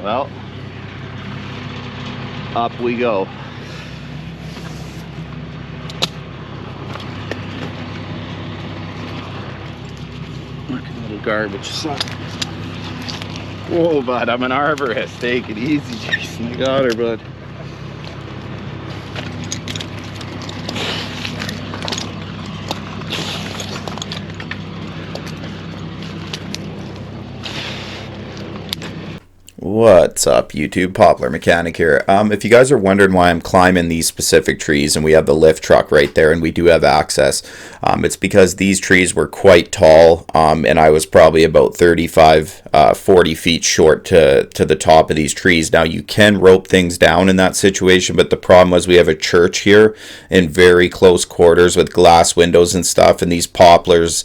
Well, up we go. Looking little garbage suck. Whoa, bud, I'm an arborist. Take it easy, Jason. I got her, bud. What's up, YouTube? Poplar Mechanic here. If you guys are wondering why I'm climbing these specific trees and we have the lift truck right there and we do have access, it's because these trees were quite tall, and I was probably about 35, 40 feet short to the top of these trees. Now, you can rope things down in that situation, but the problem was we have a church here in very close quarters with glass windows and stuff, and these poplars,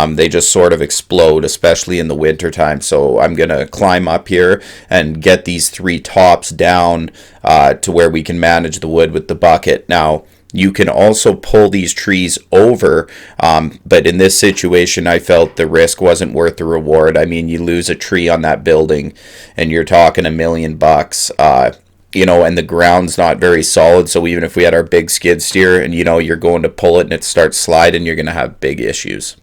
they just sort of explode, especially in the winter time. So I'm going to climb up here and get these three tops down to where we can manage the wood with the bucket. Now, you can also pull these trees over, but in this situation, I felt the risk wasn't worth the reward. I mean, you lose a tree on that building, and you're talking $1 million, and the ground's not very solid, so even if we had our big skid steer and, you're going to pull it and it starts sliding, you're going to have big issues.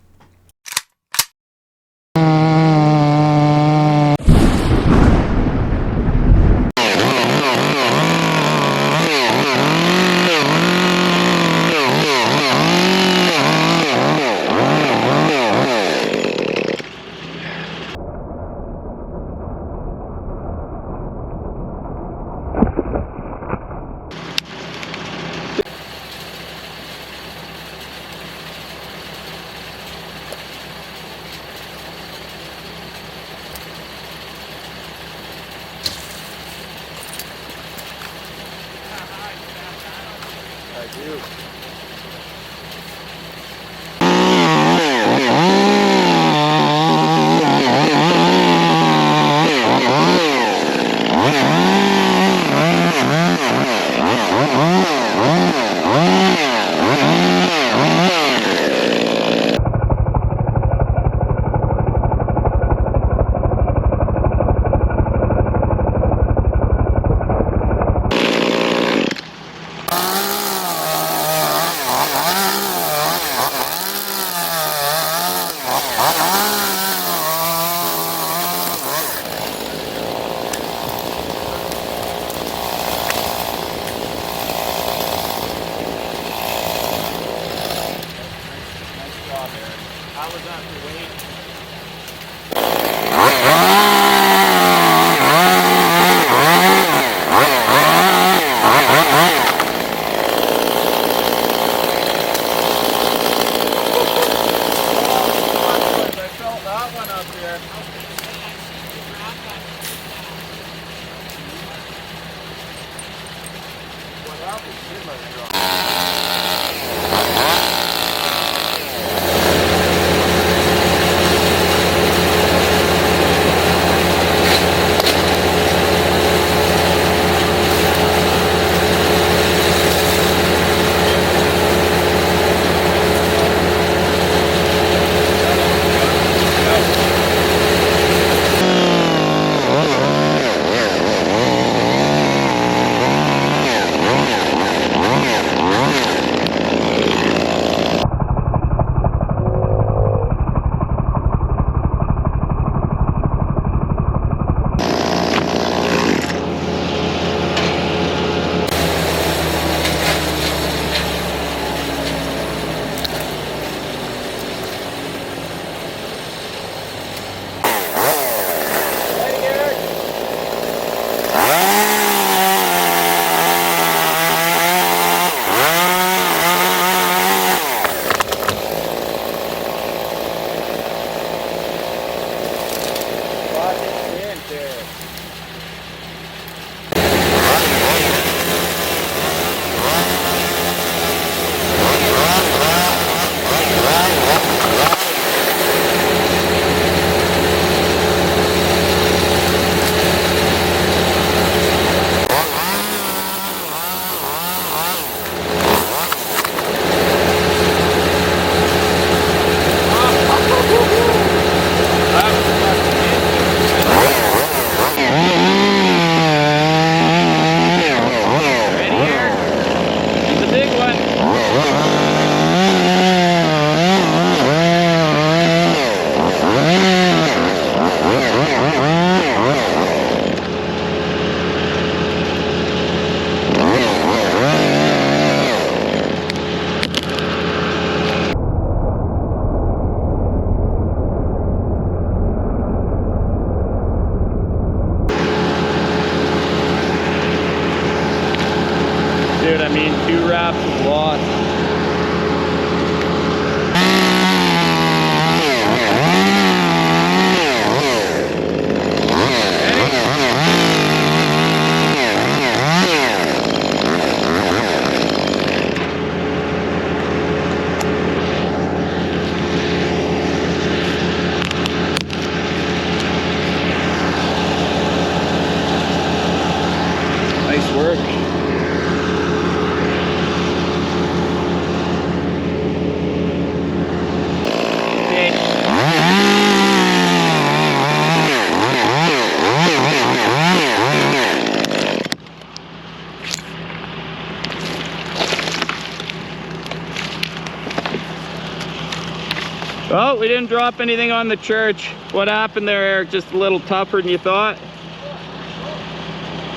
we didn't drop anything on the church. What happened there, Eric? Just a little tougher than you thought?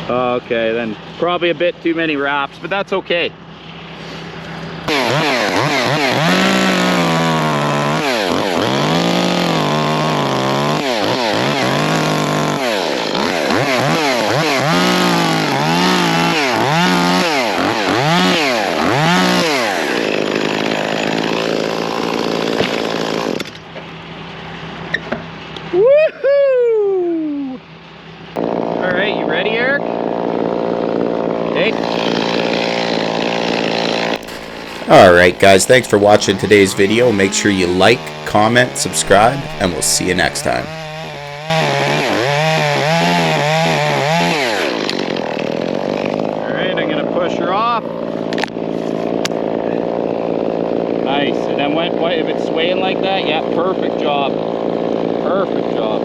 Okay, then probably a bit too many wraps, but that's okay. Woohoo! All right, you ready, Eric? Okay. Alright guys, thanks for watching today's video. Make sure you like, comment, subscribe, and we'll see you next time. Alright, I'm going to push her off. Nice. And then if it's swaying like that, yeah, perfect job. Perfect job.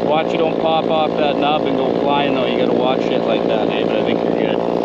Watch you don't pop off that nub and go flying though. You got to watch shit like that, eh? But I think you're good.